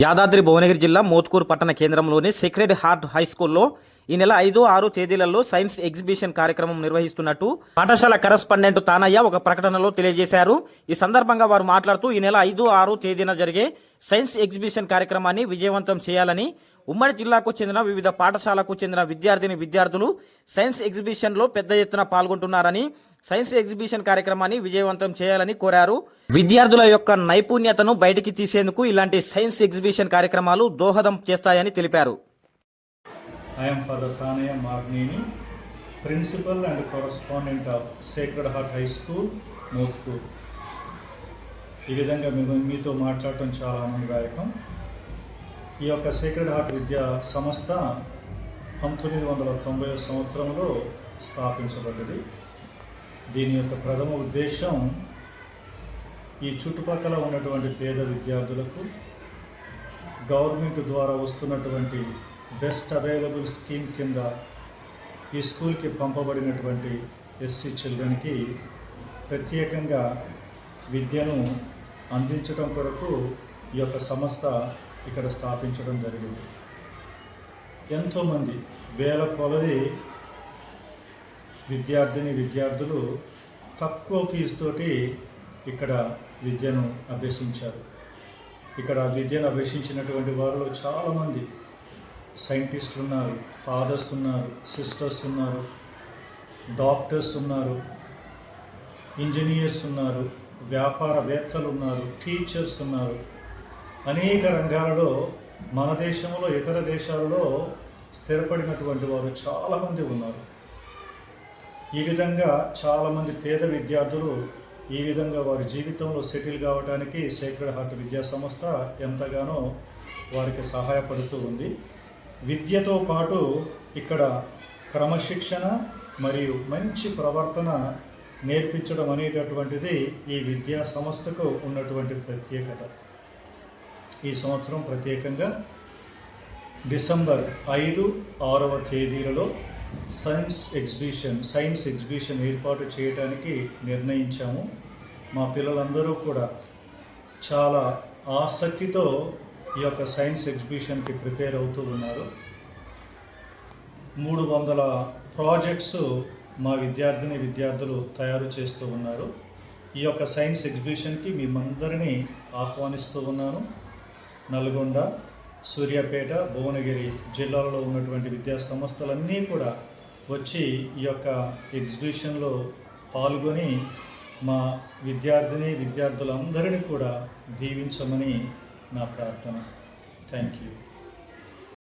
యాదాద్రి భువనగిరి జిల్లా మోత్కూరు పట్టణ కేంద్రంలోని సేక్రెడ్ హార్ట్ హై స్కూల్లో ఈ నెల 5, 6 తేదీలలో సైన్స్ ఎగ్జిబిషన్ కార్యక్రమం నిర్వహిస్తున్నట్టు పాఠశాల కరెస్పాండెంట్ తానయ్య ఒక ప్రకటనలో తెలియజేశారు. ఈ సందర్భంగా వారు మాట్లాడుతూ ఈ నెల 5, 6 తేదీన జరిగే సైన్స్ ఎగ్జిబిషన్ కార్యక్రమాన్ని విజయవంతం చేయాలని, ఉమ్మడి జిల్లాకు చెందిన వివిధ పాఠశాలకు చెందిన విద్యార్థులు సైన్స్ ఎగ్జిబిషన్లో పెద్ద ఎత్తున పాల్గొంటున్నారని, సైన్స్ ఎగ్జిబిషన్ కార్యక్రమాన్ని విజయవంతం చేయాలని కోరారు. విద్యార్థుల యొక్క నైపుణ్యతను బయటికి తీసేందుకు ఇలాంటి సైన్స్ ఎగ్జిబిషన్ కార్యక్రమాలు దోహదం చేస్తాయని తెలిపారు. I am Father Thanaya Magnini, Principal and Correspondent of Sacred Heart High School, Motkuru. ఈ విధంగా మీతో మాట్లాడటం చాలా ఆనందదాయకం. ఈ యొక్క సేక్రెడ్ హార్ట్ విద్యా సంస్థ 1990 సంవత్సరంలో స్థాపించబడ్డది. దీని యొక్క ప్రథమ ఉద్దేశం ఈ చుట్టుపక్కల ఉన్నటువంటి పేద విద్యార్థులకు గవర్నమెంట్ ద్వారా వస్తున్నటువంటి బెస్ట్ అవైలబుల్ స్కీమ్ కింద ఈ స్కూల్కి పంపబడినటువంటి ఎస్సీ చిల్డ్రన్కి ప్రత్యేకంగా విద్యను అందించడం కొరకు ఈ యొక్క సంస్థ ఇక్కడ స్థాపించడం జరిగింది. ఎంతోమంది వేల కొలది విద్యార్థులు తక్కువ ఫీజుతోటి ఇక్కడ విద్యను అభ్యసించారు. ఇక్కడ విద్యను అభ్యసించినటువంటి వారిలో చాలామంది సైంటిస్టులు ఉన్నారు, ఫాదర్స్ ఉన్నారు, సిస్టర్స్ ఉన్నారు, డాక్టర్స్ ఉన్నారు, ఇంజనీర్స్ ఉన్నారు, వ్యాపారవేత్తలు ఉన్నారు, టీచర్స్ ఉన్నారు. అనేక రంగాలలో మన దేశంలో ఇతర దేశాలలో స్థిరపడినటువంటి వారు చాలామంది ఉన్నారు. ఈ విధంగా చాలామంది పేద విద్యార్థులు ఈ విధంగా వారి జీవితంలో సెటిల్ కావడానికి సేక్రెడ్ హార్ట్ విద్యా సంస్థ ఎంతగానో వారికి సహాయపడుతూ ఉంది. విద్యతో పాటు ఇక్కడ క్రమశిక్షణ మరియు మంచి ప్రవర్తన నేర్పించడం అనేటటువంటిది ఈ విద్యా సంస్థకు ఉన్నటువంటి ప్రత్యేకత. ఈ సంవత్సరం ప్రత్యేకంగా డిసెంబర్ 5, 6వ తేదీలలో సైన్స్ ఎగ్జిబిషన్ ఏర్పాటు చేయడానికి నిర్ణయించాము. మా పిల్లలందరూ కూడా చాలా ఆసక్తితో ఈ యొక్క సైన్స్ ఎగ్జిబిషన్కి ప్రిపేర్ అవుతూ ఉన్నారు. 300 ప్రాజెక్ట్స్ మా విద్యార్థులు తయారు చేస్తూ ఉన్నారు. ఈ యొక్క సైన్స్ ఎగ్జిబిషన్కి మేమందరినీ ఆహ్వానిస్తూ ఉన్నాను. నల్గొండ, సూర్యాపేట, భువనగిరి జిల్లాలలో ఉన్నటువంటి విద్యా సంస్థలన్నీ కూడా వచ్చి ఈ యొక్క ఎగ్జిబిషన్లో పాల్గొని మా విద్యార్థులందరినీ కూడా దీవించమని నా ప్రార్థన. Thank you.